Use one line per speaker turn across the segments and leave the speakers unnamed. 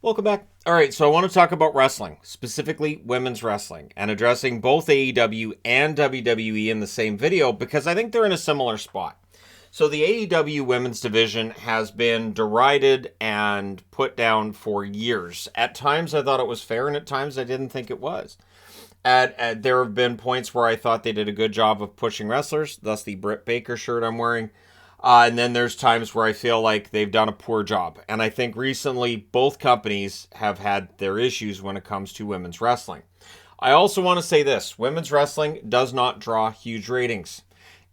Welcome back. All right, so I want to talk about wrestling, specifically women's wrestling, and addressing both AEW and WWE in the same video because I think they're in a similar spot. So the AEW women's division has been derided and put down for years. At times I thought it was fair, and at times I didn't think it was. There have been points where I thought they did a good job of pushing wrestlers, thus the Britt Baker shirt I'm wearing. And then there's times where I feel like they've done a poor job. And I think recently both companies have had their issues when it comes to women's wrestling. I also want to say this: women's wrestling does not draw huge ratings.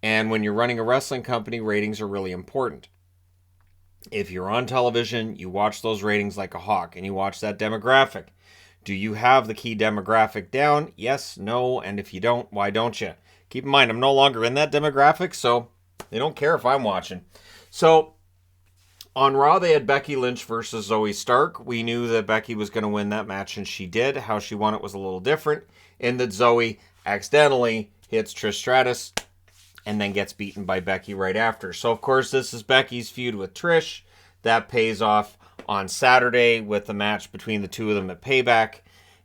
And when you're running a wrestling company, ratings are really important. If you're on television, you watch those ratings like a hawk and you watch that demographic. Do you have the key demographic down? Yes, no, and if you don't, why don't you? Keep in mind, I'm no longer in that demographic, so they don't care if I'm watching. So on Raw, they had Becky Lynch versus Zoe Stark. We knew that Becky was going to win that match, and she did. How she won it was a little different, in that Zoe accidentally hits Trish Stratus and then gets beaten by Becky right after. So, of course, this is Becky's feud with Trish. That pays off on Saturday with the match between the two of them at Payback.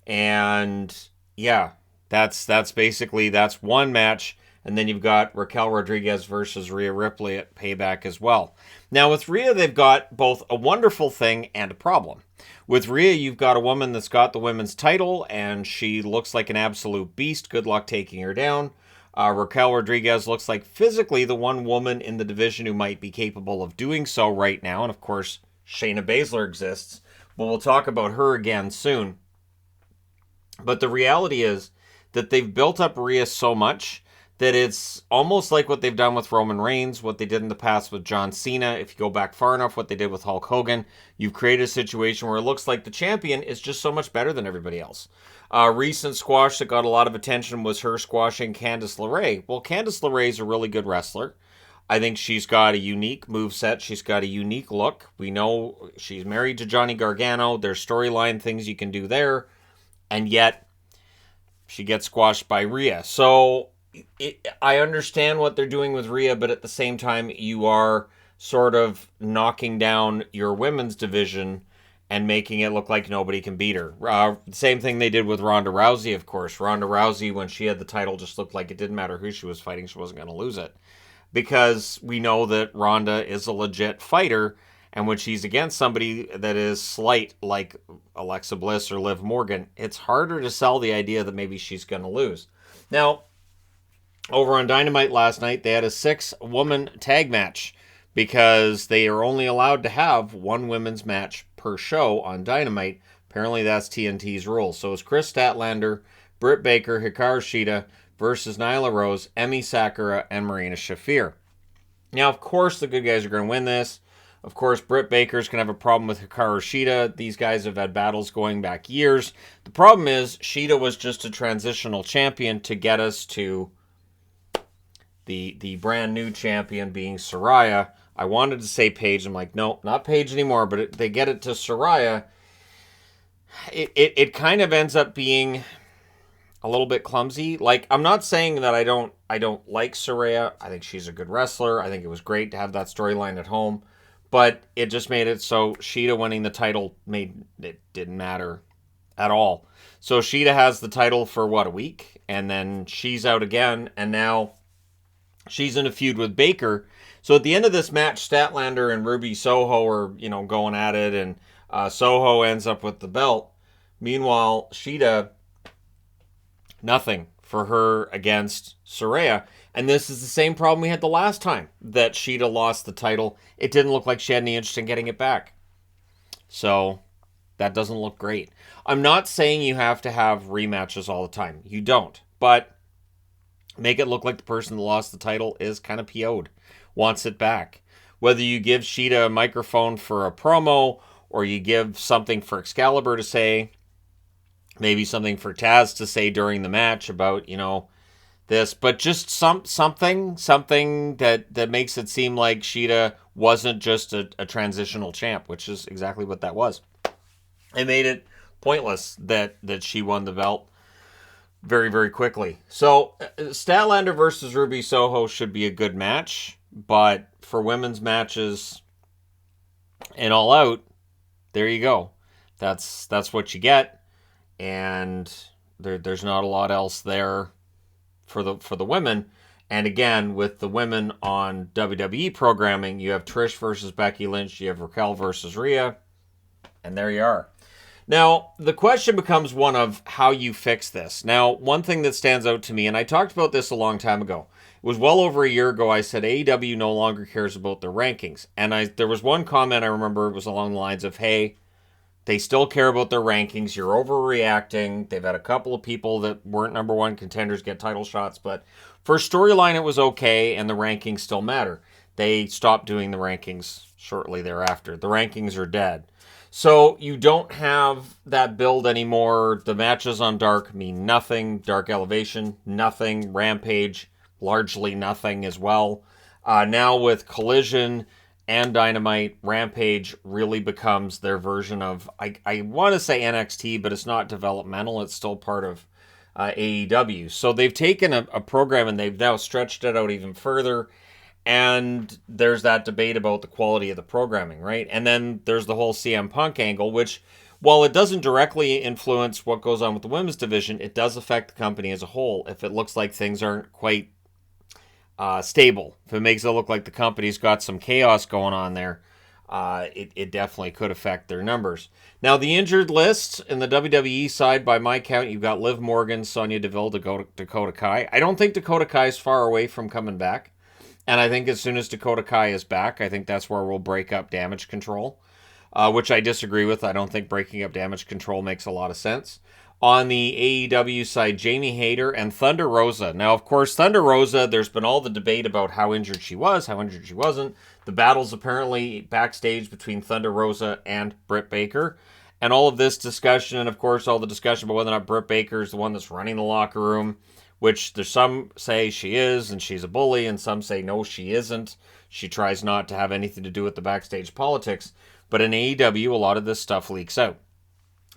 And, yeah, that's basically, that's one match. And then you've got Raquel Rodriguez versus Rhea Ripley at Payback as well. Now, with Rhea, they've got both a wonderful thing and a problem. With Rhea, you've got a woman that's got the women's title, and she looks like an absolute beast. Good luck taking her down. Raquel Rodriguez looks like physically the one woman in the division who might be capable of doing so right now. And, of course, Shayna Baszler exists. But we'll talk about her again soon. But the reality is that they've built up Rhea so much that it's almost like what they've done with Roman Reigns, what they did in the past with John Cena. If you go back far enough, what they did with Hulk Hogan, you've created a situation where it looks like the champion is just so much better than everybody else. Recent squash that got a lot of attention was her squashing Candice LeRae. Well, Candice LeRae is a really good wrestler. I think she's got a unique moveset. She's got a unique look. We know she's married to Johnny Gargano. There's storyline things you can do there. And yet, she gets squashed by Rhea. So, I understand what they're doing with Rhea, but at the same time, you are sort of knocking down your women's division and making it look like nobody can beat her. Same thing they did with Ronda Rousey, of course. Ronda Rousey, when she had the title, just looked like it didn't matter who she was fighting, she wasn't going to lose it. Because we know that Ronda is a legit fighter, and when she's against somebody that is slight, like Alexa Bliss or Liv Morgan, it's harder to sell the idea that maybe she's going to lose. Now, over on Dynamite last night, they had a 6-woman tag match because they are only allowed to have one women's match per show on Dynamite. Apparently, that's TNT's rule. So it's Chris Statlander, Britt Baker, Hikaru Shida versus Nyla Rose, Emi Sakura, and Marina Shafir. Now, of course, the good guys are going to win this. Of course, Britt Baker's going to have a problem with Hikaru Shida. These guys have had battles going back years. The problem is, Shida was just a transitional champion to get us to the brand new champion being Saraya. I wanted to say Paige. I'm like, no, not Paige anymore, but they get it to Saraya. It kind of ends up being a little bit clumsy. Like, I'm not saying that I don't like Saraya. I think she's a good wrestler. I think it was great to have that storyline at home. But it just made it so Shida winning the title didn't matter at all. So Shida has the title for, a week? And then she's out again. And now she's in a feud with Baker. So at the end of this match, Statlander and Ruby Soho are, going at it. And Soho ends up with the belt. Meanwhile, Shida, nothing for her against Saraya. And this is the same problem we had the last time that Shida lost the title. It didn't look like she had any interest in getting it back. So that doesn't look great. I'm not saying you have to have rematches all the time. You don't. But make it look like the person that lost the title is kind of PO'd, wants it back. Whether you give Shida a microphone for a promo or you give something for Excalibur to say, maybe something for Taz to say during the match about, this, but just something that makes it seem like Shida wasn't just a transitional champ, which is exactly what that was. It made it pointless that she won the belt very, very quickly. So Statlander versus Ruby Soho should be a good match, but for women's matches and All Out, there you go. That's what you get, and there's not a lot else there for the women. And again, with the women on WWE programming, you have Trish versus Becky Lynch, you have Raquel versus Rhea, and there you are. Now, the question becomes one of how you fix this. Now, one thing that stands out to me, and I talked about this a long time ago, it was well over a year ago, I said AEW no longer cares about their rankings. And there was one comment I remember, it was along the lines of, hey, they still care about their rankings. You're overreacting. They've had a couple of people that weren't number one contenders get title shots, but for storyline, it was okay, and the rankings still matter. They stopped doing the rankings shortly thereafter. The rankings are dead. So you don't have that build anymore. The matches on Dark mean nothing. Dark Elevation, nothing. Rampage, largely nothing as well. Now with Collision and Dynamite, Rampage really becomes their version of, I want to say NXT, but it's not developmental. It's still part of AEW. So they've taken a program and they've now stretched it out even further. And there's that debate about the quality of the programming, right? And then there's the whole CM Punk angle, which, while it doesn't directly influence what goes on with the women's division, it does affect the company as a whole if it looks like things aren't quite stable. If it makes it look like the company's got some chaos going on there, it definitely could affect their numbers. Now, the injured list in the WWE side, by my count, you've got Liv Morgan, Sonya Deville, Dakota Kai. I don't think Dakota Kai is far away from coming back. And I think as soon as Dakota Kai is back, I think that's where we'll break up Damage Control, which I disagree with. I don't think breaking up Damage Control makes a lot of sense. On the AEW side, Jamie Hayter and Thunder Rosa. Now, of course, Thunder Rosa, there's been all the debate about how injured she was, how injured she wasn't. The battles apparently backstage between Thunder Rosa and Britt Baker. And all of this discussion, and of course, all the discussion about whether or not Britt Baker is the one that's running the locker room, which there's some say she is and she's a bully, and some say no, she isn't. She tries not to have anything to do with the backstage politics. But in AEW, a lot of this stuff leaks out.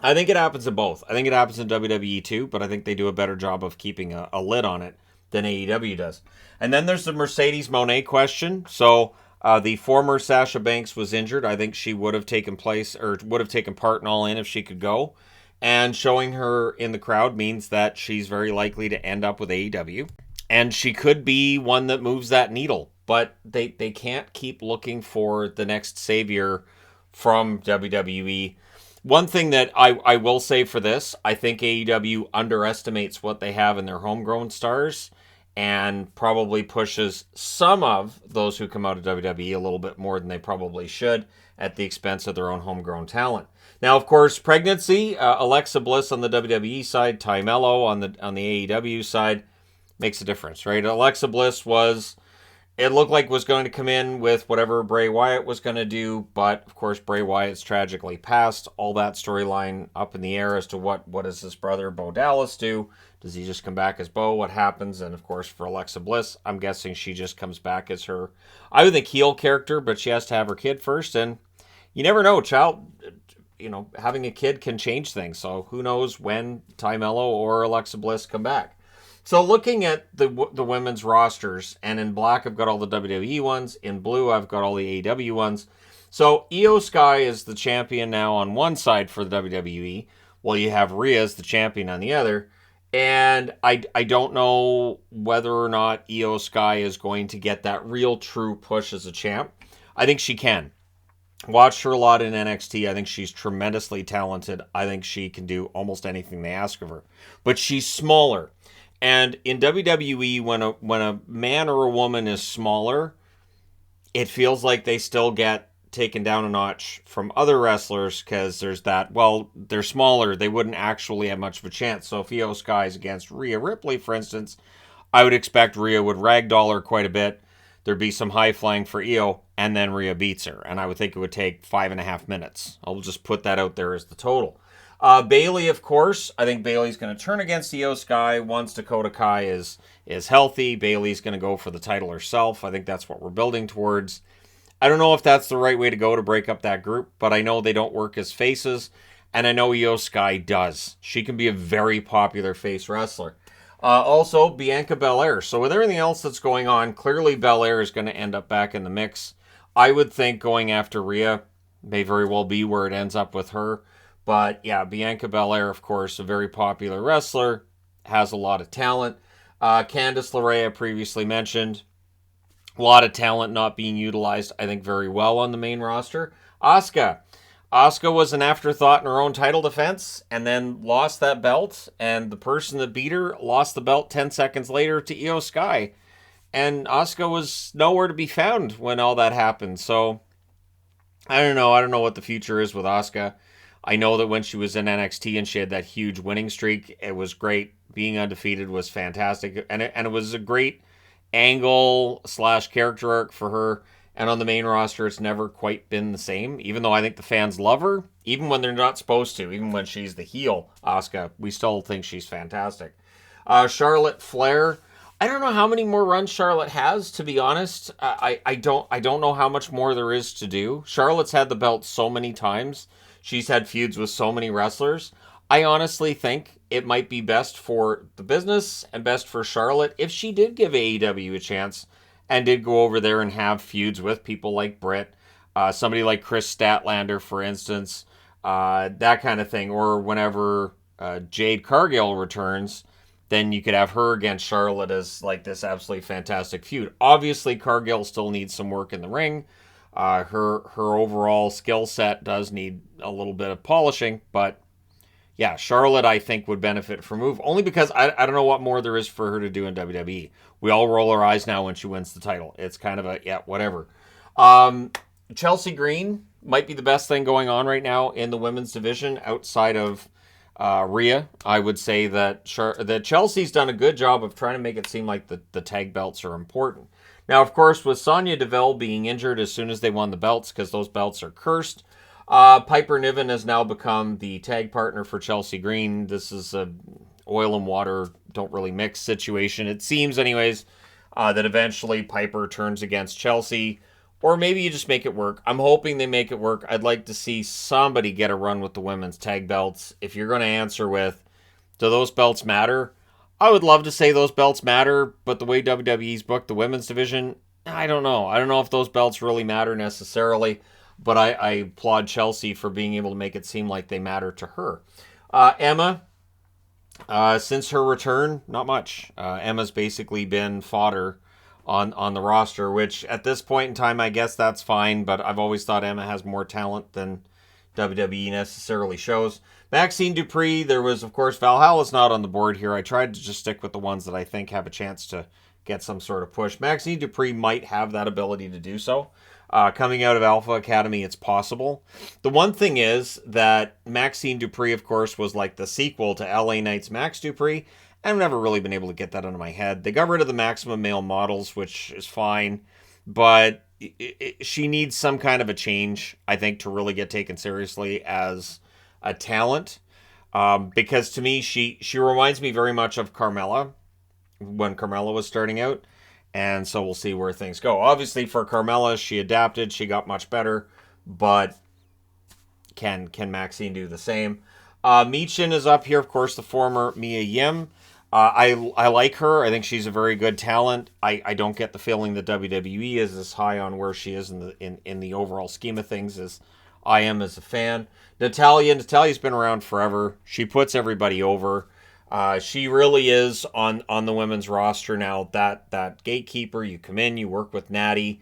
I think it happens in both. I think it happens in WWE too, but I think they do a better job of keeping a lid on it than AEW does. And then there's the Mercedes Moné question. So the former Sasha Banks was injured. I think she would have taken part in All In if she could go. And showing her in the crowd means that she's very likely to end up with AEW. And she could be one that moves that needle. But they can't keep looking for the next savior from WWE. One thing that I will say for this, I think AEW underestimates what they have in their homegrown stars and probably pushes some of those who come out of WWE a little bit more than they probably should at the expense of their own homegrown talent. Now, of course, pregnancy, Alexa Bliss on the WWE side, Ty Mello on the AEW side makes a difference, right? Alexa Bliss it looked like was going to come in with whatever Bray Wyatt was going to do, but of course Bray Wyatt's tragically passed. All that storyline up in the air as to what does this brother Bo Dallas do? Does he just come back as Bo? What happens? And of course for Alexa Bliss, I'm guessing she just comes back as her, I would think, heel character, but she has to have her kid first, and you never know, having a kid can change things. So who knows when Ty Mello or Alexa Bliss come back. So looking at the women's rosters, and in black I've got all the WWE ones, in blue I've got all the AEW ones. So Io Sky is the champion now on one side for the WWE, while you have Rhea as the champion on the other. And I don't know whether or not Io Sky is going to get that real true push as a champ. I think she can. Watched her a lot in NXT. I think she's tremendously talented. I think she can do almost anything they ask of her. But she's smaller. And in WWE, when a man or a woman is smaller, it feels like they still get taken down a notch from other wrestlers because there's that, well, they're smaller, they wouldn't actually have much of a chance. So if Io Sky is against Rhea Ripley, for instance, I would expect Rhea would ragdoll her quite a bit. There'd be some high flying for Io, and then Rhea beats her. And I would think it would take 5.5 minutes. I'll just put that out there as the total. Bayley, of course. I think Bayley's going to turn against Io Sky once Dakota Kai is healthy. Bayley's going to go for the title herself. I think that's what we're building towards. I don't know if that's the right way to go to break up that group, but I know they don't work as faces, and I know Io Sky does. She can be a very popular face wrestler. Also, Bianca Belair. So with everything else that's going on, clearly Belair is going to end up back in the mix. I would think going after Rhea may very well be where it ends up with her. But yeah, Bianca Belair, of course, a very popular wrestler, has a lot of talent. Candice LeRae, I previously mentioned, a lot of talent not being utilized, I think, very well on the main roster. Asuka. Asuka was an afterthought in her own title defense and then lost that belt. And the person that beat her lost the belt 10 seconds later to Io Sky. And Asuka was nowhere to be found when all that happened. So I don't know. I don't know what the future is with Asuka. I know that when she was in NXT and she had that huge winning streak, it was great. Being undefeated was fantastic. And it was a great angle slash character arc for her. And on the main roster, it's never quite been the same. Even though I think the fans love her, even when they're not supposed to, even when she's the heel, Asuka, we still think she's fantastic. Charlotte Flair. I don't know how many more runs Charlotte has, to be honest. I don't know how much more there is to do. Charlotte's had the belt so many times. She's had feuds with so many wrestlers. I honestly think it might be best for the business and best for Charlotte if she did give AEW a chance and did go over there and have feuds with people like Britt, somebody like Chris Statlander, for instance, that kind of thing. Or whenever Jade Cargill returns, then you could have her against Charlotte as like this absolutely fantastic feud. Obviously, Cargill still needs some work in the ring. Her overall skill set does need a little bit of polishing, but yeah, Charlotte, I think, would benefit from move, only because I don't know what more there is for her to do in WWE. We all roll our eyes now when she wins the title. It's kind of a, yeah, whatever. Chelsea Green might be the best thing going on right now in the women's division outside of Rhea. I would say that Chelsea's done a good job of trying to make it seem like the tag belts are important. Now, of course, with Sonya Deville being injured as soon as they won the belts, because those belts are cursed, Piper Niven has now become the tag partner for Chelsea Green. This is a oil and water don't really mix situation. It seems, anyways, that eventually Piper turns against Chelsea, or maybe you just make it work. I'm hoping they make it work. I'd like to see somebody get a run with the women's tag belts. If you're going to answer with, do those belts matter? I would love to say those belts matter, but the way WWE's booked the women's division, I don't know. I don't know if those belts really matter necessarily. But I applaud Chelsea for being able to make it seem like they matter to her. Emma, since her return, not much. Emma's basically been fodder on the roster, which at this point in time, I guess that's fine. But I've always thought Emma has more talent than WWE necessarily shows. Maxine Dupree, there was, of course, Valhalla's not on the board here. I tried to just stick with the ones that I think have a chance to get some sort of push. Maxine Dupree might have that ability to do so. Coming out of Alpha Academy, it's possible. The one thing is that Maxine Dupree, of course, was like the sequel to LA Knight's Max Dupree. I've never really been able to get that out of my head. They got rid of the maximum male models, which is fine, but she needs some kind of a change, I think, to really get taken seriously as a talent. Because to me, she reminds me very much of Carmella when Carmella was starting out. And so we'll see where things go. Obviously, for Carmella, she adapted. She got much better. But can Maxine do the same? Michin is up here, of course, the former Mia Yim. I like her. I think she's a very good talent. I don't get the feeling that WWE is as high on where she is in the overall scheme of things as I am as a fan. Natalia's been around forever. She puts everybody over. She really is on the women's roster now. That gatekeeper. You come in, you work with Natty.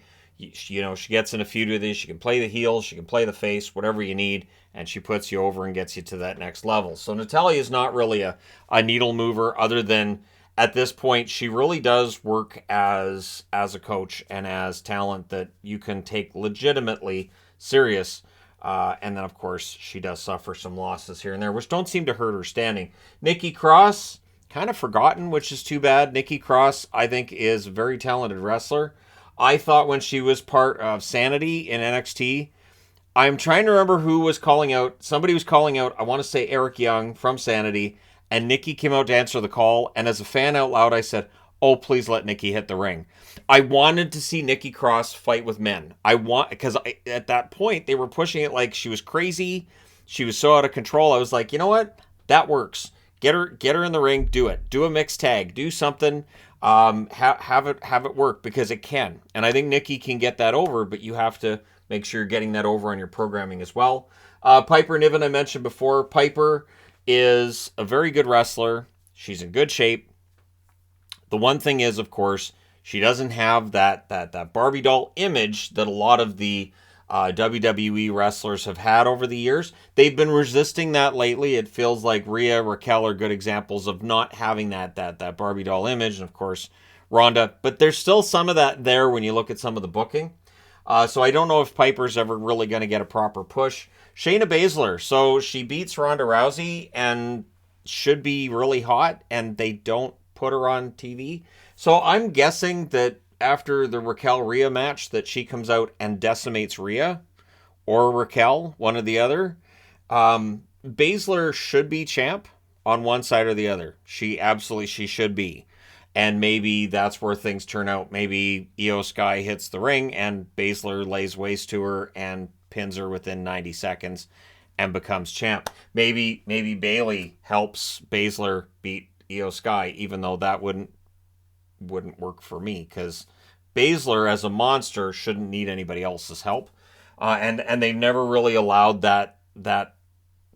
She gets in a feud with you. She can play the heel, she can play the face, whatever you need, and she puts you over and gets you to that next level. So Natalya is not really a needle mover, other than at this point she really does work as a coach and as talent that you can take legitimately serious. And then, of course, she does suffer some losses here and there, which don't seem to hurt her standing. Nikki Cross, kind of forgotten, which is too bad. Nikki Cross, I think, is a very talented wrestler. I thought when she was part of Sanity in NXT, I'm trying to remember who was calling out. Somebody was calling out, I want to say Eric Young from Sanity, and Nikki came out to answer the call. And as a fan out loud, I said, oh, please let Nikki hit the ring. I wanted to see Nikki Cross fight with men. Because at that point, they were pushing it like she was crazy. She was so out of control. I was like, you know what? That works. Get her in the ring. Do it. Do a mixed tag. Do something. Have it work, because it can. And I think Nikki can get that over, but you have to make sure you're getting that over on your programming as well. Piper Niven, I mentioned before. Piper is a very good wrestler. She's in good shape. The one thing is, of course, she doesn't have that Barbie doll image that a lot of the WWE wrestlers have had over the years. They've been resisting that lately. It feels like Rhea, Raquel are good examples of not having that Barbie doll image, and of course Ronda. But there's still some of that there when you look at some of the booking. So I don't know if Piper's ever really going to get a proper push. Shayna Baszler, so she beats Ronda Rousey and should be really hot, and they don't put her on TV. So I'm guessing that after the Raquel Rhea match that she comes out and decimates Rhea or Raquel, one or the other. Baszler should be champ on one side or the other. She should be. And maybe that's where things turn out. Maybe Io Sky hits the ring and Baszler lays waste to her and pins her within 90 seconds and becomes champ. Maybe Bayley helps Baszler beat Io Sky, even though that wouldn't work for me, because Baszler as a monster shouldn't need anybody else's help, and they've never really allowed that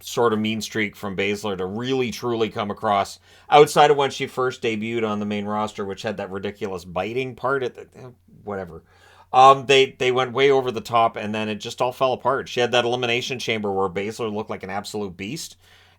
sort of mean streak from Baszler to really truly come across outside of when she first debuted on the main roster, which had that ridiculous biting part at whatever. They went way over the top, and then it just all fell apart. She had that elimination chamber where Baszler looked like an absolute beast.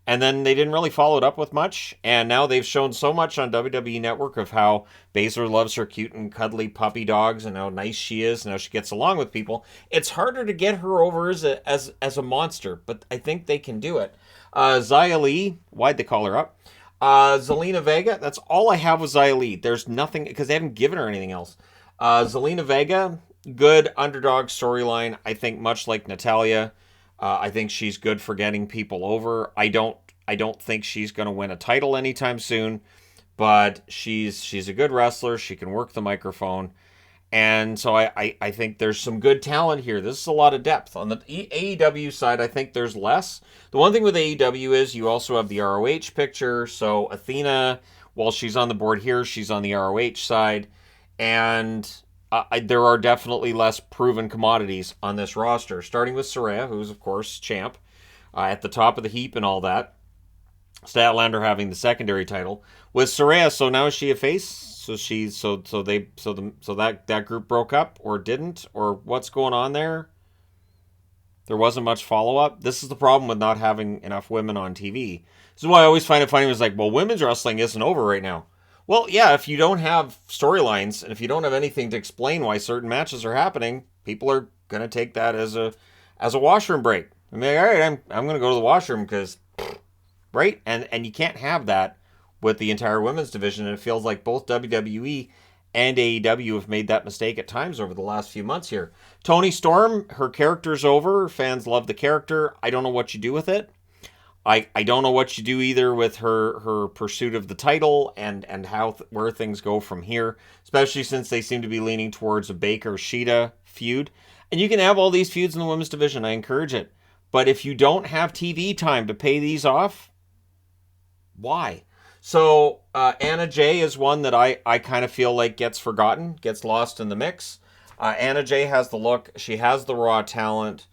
And then they didn't really follow it up with much. And now they've shown so much on WWE Network of how Baszler loves her cute and cuddly puppy dogs and how nice she is and how she gets along with people. It's harder to get her over as a monster, but I think they can do it. Xia Li, why'd they call her up? Zelina Vega, that's all I have with Xia Li. There's nothing, because they haven't given her anything else. Zelina Vega, good underdog storyline. I think much like Natalya. I think she's good for getting people over. I don't think she's going to win a title anytime soon, but she's a good wrestler. She can work the microphone, and so I think there's some good talent here. This is a lot of depth. On the AEW side, I think there's less. The one thing with AEW is you also have the ROH picture. So Athena, while she's on the board here, she's on the ROH side, and there are definitely less proven commodities on this roster, starting with Saraya, who's, of course, champ, at the top of the heap and all that. Statlander having the secondary title. With Saraya, so now is she a face? So that group broke up or didn't? Or what's going on there? There wasn't much follow-up. This is the problem with not having enough women on TV. This is why I always find it funny. It's like, well, women's wrestling isn't over right now. Well, yeah, if you don't have storylines and if you don't have anything to explain why certain matches are happening, people are going to take that as a washroom break. I mean, all right, I'm going to go to the washroom because, right? And you can't have that with the entire women's division. And it feels like both WWE and AEW have made that mistake at times over the last few months here. Toni Storm, her character's over. Fans love the character. I don't know what you do with it. I don't know what you do either with her pursuit of the title and how where things go from here, especially since they seem to be leaning towards a Baker-Shida feud. And you can have all these feuds in the women's division. I encourage it. But if you don't have TV time to pay these off, why? So Anna Jay is one that I kind of feel like gets forgotten, gets lost in the mix. Anna Jay has the look. She has the raw talent.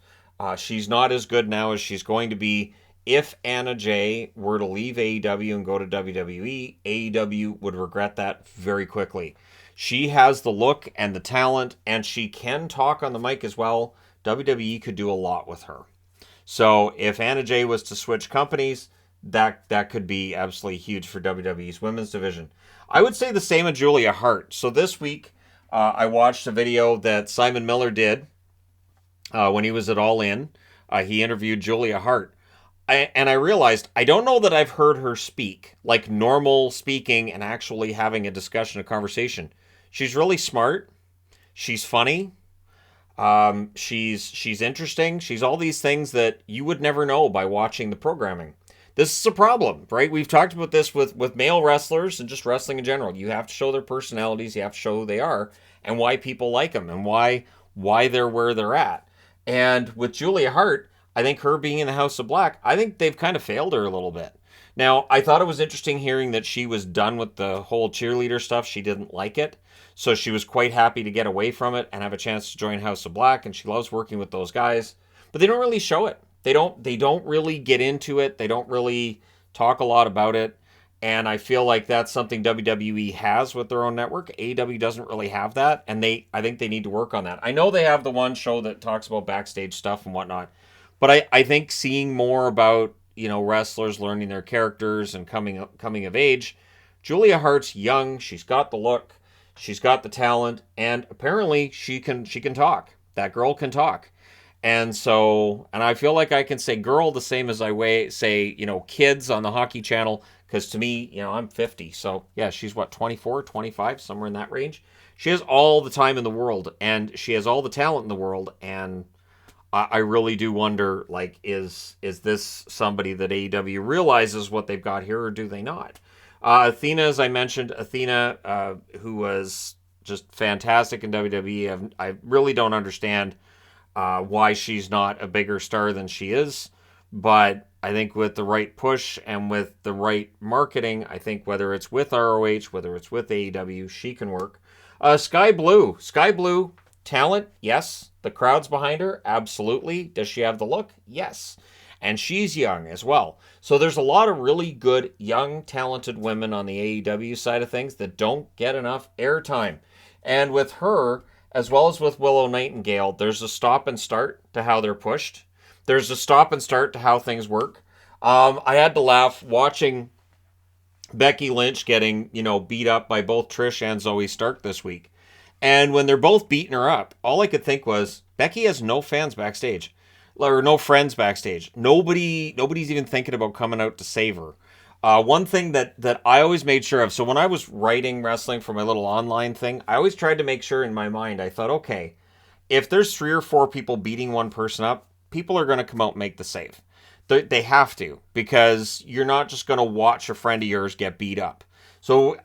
She's not as good now as she's going to be. If Anna Jay were to leave AEW and go to WWE, AEW would regret that very quickly. She has the look and the talent, and she can talk on the mic as well. WWE could do a lot with her. So if Anna Jay was to switch companies, that could be absolutely huge for WWE's women's division. I would say the same of Julia Hart. So this week, I watched a video that Simon Miller did when he was at All In. He interviewed Julia Hart. And I realized, I don't know that I've heard her speak, like normal speaking and actually having a discussion, a conversation. She's really smart. She's funny. She's interesting. She's all these things that you would never know by watching the programming. This is a problem, right? We've talked about this with male wrestlers and just wrestling in general. You have to show their personalities. You have to show who they are and why people like them and why they're where they're at. And with Julia Hart, I think her being in the House of Black, I think they've kind of failed her a little bit. Now, I thought it was interesting hearing that she was done with the whole cheerleader stuff. She didn't like it. So she was quite happy to get away from it and have a chance to join House of Black. And she loves working with those guys. But they don't really show it. They don't really get into it. They don't really talk a lot about it. And I feel like that's something WWE has with their own network. AEW doesn't really have that, and I think they need to work on that. I know they have the one show that talks about backstage stuff and whatnot, but I think seeing more about wrestlers learning their characters and coming of age. Julia Hart's young. She's got the look. She's got the talent, and apparently she can talk. That girl can talk. And I feel like I can say girl the same as say, kids on the hockey channel, because to me, I'm 50. So yeah, she's what, 24, 25, somewhere in that range. She has all the time in the world, and she has all the talent in the world. And I really do wonder, like, is this somebody that AEW realizes what they've got here, or do they not? Athena, as I mentioned, who was just fantastic in WWE. I really don't understand why she's not a bigger star than she is. But I think with the right push and with the right marketing, I think whether it's with ROH, whether it's with AEW, she can work. Sky Blue. Sky Blue, talent, yes. The crowd's behind her, absolutely. Does she have the look? Yes. And she's young as well. So there's a lot of really good, young, talented women on the AEW side of things that don't get enough airtime. And with her, as well as with Willow Nightingale, there's a stop and start to how they're pushed. There's a stop and start to how things work. I had to laugh watching Becky Lynch getting, beat up by both Trish and Zoe Stark this week. And when they're both beating her up, all I could think was, Becky has no fans backstage. Or no friends backstage. Nobody's even thinking about coming out to save her. One thing that I always made sure of, so when I was writing wrestling for my little online thing, I always tried to make sure in my mind, I thought, okay, if there's 3 or 4 people beating one person up, people are going to come out and make the save. They have to, because you're not just going to watch a friend of yours get beat up. So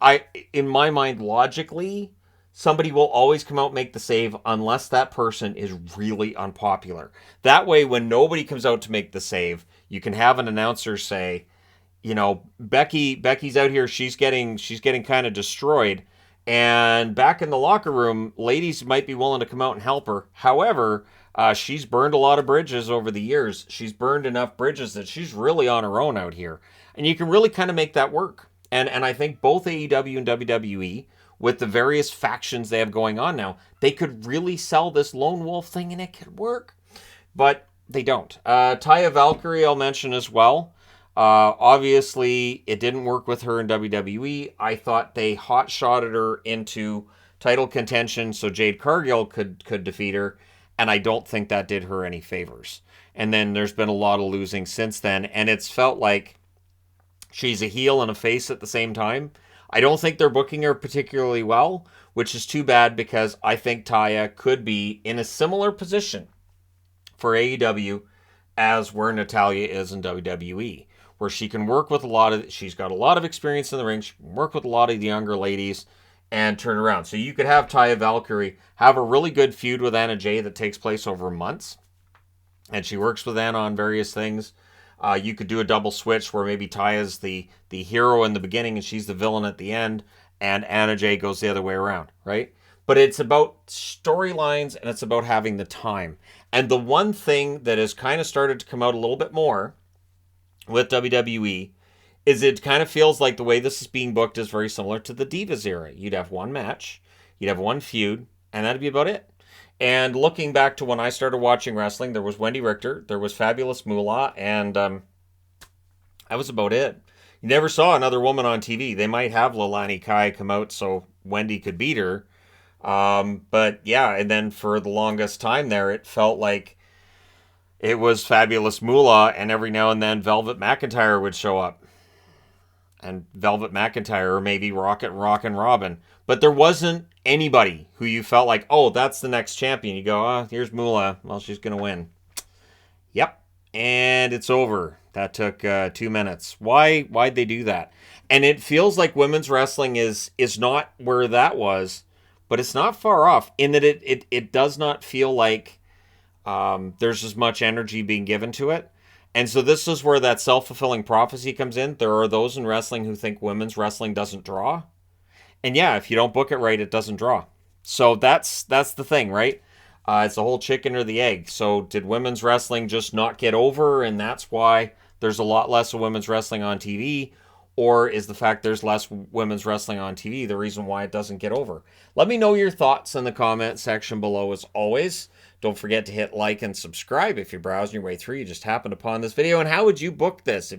in my mind, logically, somebody will always come out and make the save unless that person is really unpopular. That way, when nobody comes out to make the save, you can have an announcer say, Becky's out here, she's getting kind of destroyed. And back in the locker room, ladies might be willing to come out and help her. However, she's burned a lot of bridges over the years. She's burned enough bridges that she's really on her own out here. And you can really kind of make that work. And I think both AEW and WWE, with the various factions they have going on now, they could really sell this lone wolf thing and it could work. But they don't. Taya Valkyrie I'll mention as well. Obviously, it didn't work with her in WWE. I thought they hot-shotted her into title contention so Jade Cargill could defeat her, and I don't think that did her any favors. And then there's been a lot of losing since then, and it's felt like she's a heel and a face at the same time. I don't think they're booking her particularly well, which is too bad because I think Taya could be in a similar position for AEW as where Natalya is in WWE, where she can work with she's got a lot of experience in the ring, she can work with a lot of the younger ladies and turn around. So you could have Taya Valkyrie have a really good feud with Anna Jay that takes place over months, and she works with Anna on various things. You could do a double switch where maybe Taya's the hero in the beginning and she's the villain at the end, and Anna Jay goes the other way around, right? But it's about storylines and it's about having the time. And the one thing that has kind of started to come out a little bit more with WWE is it kind of feels like the way this is being booked is very similar to the Divas era. You'd have one match, you'd have one feud, and that'd be about it. And looking back to when I started watching wrestling, there was Wendy Richter, there was Fabulous Moolah, and that was about it. You never saw another woman on TV. They might have Leilani Kai come out so Wendy could beat her. But yeah, and then for the longest time there, it felt like it was Fabulous Moolah, and every now and then Velvet McIntyre would show up. And Velvet McIntyre, or maybe Rockin' Robin. But there wasn't anybody who you felt like, oh, that's the next champion. You go, oh, here's Moolah. Well, she's going to win. Yep. And it's over. That took 2 minutes. Why'd they do that? And it feels like women's wrestling is not where that was, but it's not far off in that it does not feel like there's as much energy being given to it. And so this is where that self-fulfilling prophecy comes in. There are those in wrestling who think women's wrestling doesn't draw. And yeah, if you don't book it right, it doesn't draw. So that's the thing, right? It's the whole chicken or the egg. So did women's wrestling just not get over, and that's why there's a lot less of women's wrestling on TV? Or is the fact there's less women's wrestling on TV the reason why it doesn't get over? Let me know your thoughts in the comment section below as always. Don't forget to hit like and subscribe if you're browsing your way through. You just happened upon this video. And how would you book this?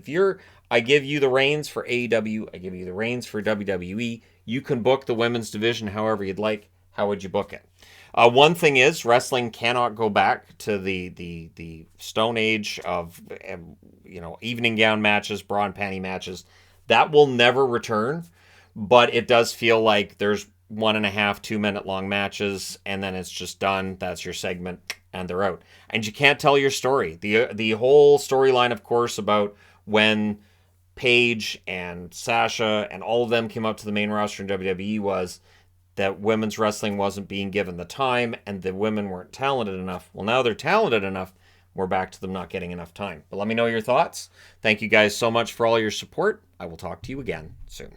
I give you the reins for AEW, I give you the reins for WWE. You can book the women's division however you'd like. How would you book it? One thing is, wrestling cannot go back to the Stone Age of evening gown matches, bra and panty matches. That will never return, but it does feel like there's 1.5, 2 minute long matches, and then it's just done. That's your segment, and they're out. And you can't tell your story. The whole storyline, of course, about when Paige and Sasha and all of them came up to the main roster in WWE was that women's wrestling wasn't being given the time and the women weren't talented enough. Well, now they're talented enough. We're back to them not getting enough time. But let me know your thoughts. Thank you guys so much for all your support. I will talk to you again soon.